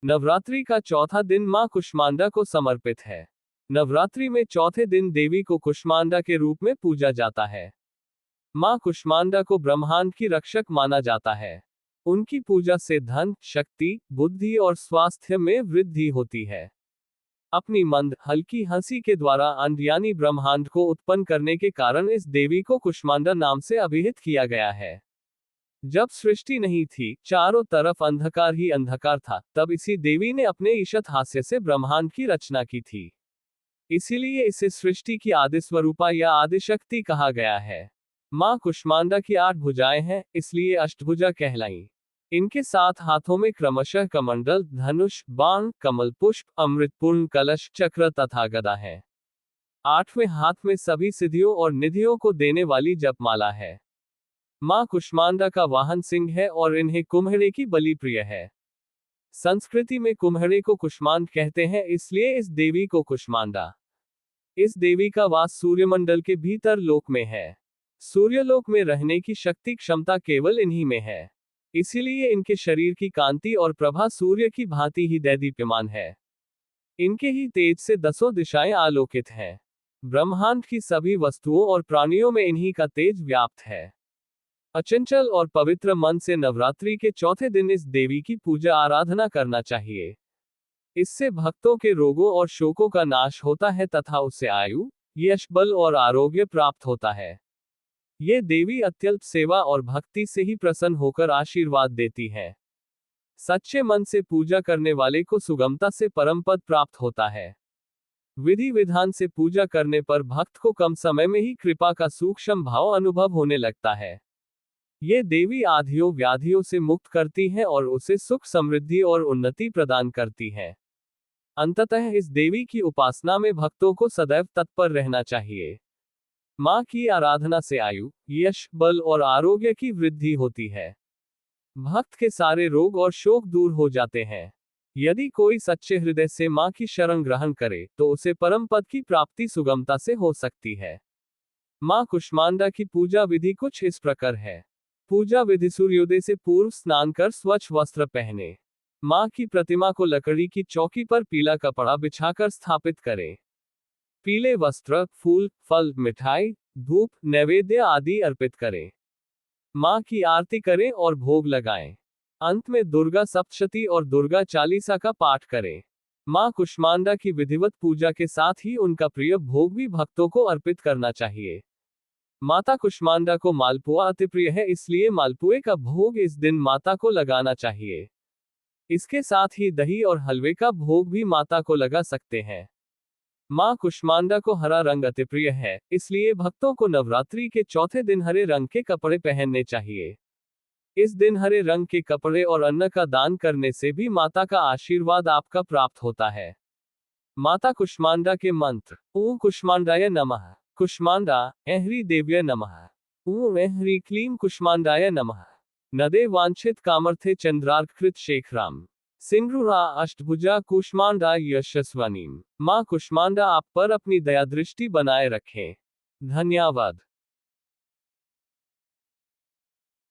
नवरात्रि का चौथा दिन मां कुष्मांडा को समर्पित है। नवरात्रि में चौथे दिन देवी को कुष्मांडा के रूप में पूजा जाता है। मां कुष्मांडा को ब्रह्मांड की रक्षक माना जाता है। उनकी पूजा से धन, शक्ति, बुद्धि और स्वास्थ्य में वृद्धि होती है। अपनी मंद, हल्की हंसी के द्वारा अंड यानी ब्रह्मांड को उत्पन्न करने के कारण इस देवी को कुष्मांडा नाम से अभिहित किया गया है। जब सृष्टि नहीं थी, चारों तरफ अंधकार ही अंधकार था, तब इसी देवी ने अपने ईशत हास्य से ब्रह्मांड की रचना की थी। इसीलिए इसे सृष्टि की आदि स्वरूपा या आदिशक्ति कहा गया है। मां कुष्मांडा की 8 भुजाएं हैं, इसलिए अष्टभुजा कहलाई। इनके 7 हाथों में क्रमशः कमंडल, धनुष, बाण, कमल पुष्प, अमृतपूर्ण कलश, चक्र तथा गदा है। 8वें हाथ में सभी सिद्धियों और निधियों को देने वाली जपमाला है। मां कुष्मांडा का वाहन सिंह है और इन्हें कुम्हड़े की बलि प्रिय है। संस्कृति में कुम्हड़े को कुष्मांड कहते हैं, इसलिए इस देवी को कुष्मांडा। इस देवी का वास सूर्यमंडल के भीतर लोक में है। सूर्यलोक में रहने की शक्ति क्षमता केवल इन्हीं में है। इसीलिए इनके शरीर की कांति और प्रभा सूर्य की भांति ही दैदीप्यमान है। इनके ही तेज से 10 दिशाएं आलोकित हैं। ब्रह्मांड की सभी वस्तुओं और प्राणियों में इन्हीं का तेज व्याप्त है। अचंचल और पवित्र मन से नवरात्रि के चौथे दिन इस देवी की पूजा आराधना करना चाहिए। इससे भक्तों के रोगों और शोकों का नाश होता है तथा उसे आयु, यश, बल और आरोग्य प्राप्त होता है। ये देवी अत्यल्प सेवा और भक्ति से ही प्रसन्न होकर आशीर्वाद देती है। सच्चे मन से पूजा करने वाले को सुगमता से परम पद प्राप्त होता है। विधि विधान से पूजा करने पर भक्त को कम समय में ही कृपा का सूक्ष्म भाव अनुभव होने लगता है। ये देवी आधियों व्याधियों से मुक्त करती है और उसे सुख, समृद्धि और उन्नति प्रदान करती है। अंततः इस देवी की उपासना में भक्तों को सदैव तत्पर रहना चाहिए। मां की आराधना से आयु, यश, बल और आरोग्य की वृद्धि होती है। भक्त के सारे रोग और शोक दूर हो जाते हैं। यदि कोई सच्चे हृदय से मां की शरण ग्रहण करे, तो उसे परम पद की प्राप्ति सुगमता से हो सकती है। मां कुष्मांडा की पूजा विधि कुछ इस प्रकार है। पूजा विधि: सूर्योदय से पूर्व स्नान कर स्वच्छ वस्त्र पहने। मां की प्रतिमा को लकड़ी की चौकी पर पीला कपड़ा बिछाकर स्थापित करें। पीले वस्त्र, फूल, फल, मिठाई, धूप, नैवेद्य आदि अर्पित करें। मां की आरती करें और भोग लगाएं। अंत में दुर्गा सप्तशती और दुर्गा चालीसा का पाठ करें। मां कुष्मांडा की विधिवत पूजा के साथ ही उनका प्रिय भोग भी भक्तों को अर्पित करना चाहिए। माता कुष्मांडा को मालपुआ अति प्रिय है, इसलिए मालपुए का भोग इस दिन माता को लगाना चाहिए। इसके साथ ही दही और हलवे का भोग भी माता को लगा सकते हैं। मां कुष्मांडा को हरा रंग अति प्रिय है, इसलिए भक्तों को नवरात्रि के चौथे दिन हरे रंग के कपड़े पहनने चाहिए। इस दिन हरे रंग के कपड़े और अन्न का दान करने से भी माता का आशीर्वाद आपका प्राप्त होता है। माता कुष्मांडा के मंत्र: ओम कुष्मांडाय नमः। कुष्मांडा ऐह्री देव्य नमः। ओम ऐह्री क्लीं कुष्मांडाय नमः। नदे वांछित कामर्थे चंद्रार्कृत शेखराम। सिंगरुरा अष्टभुजा कुष्मांडा यशस्वनीम। मां कुष्मांडा आप पर अपनी दया दृष्टि बनाए रखें। धन्यवाद।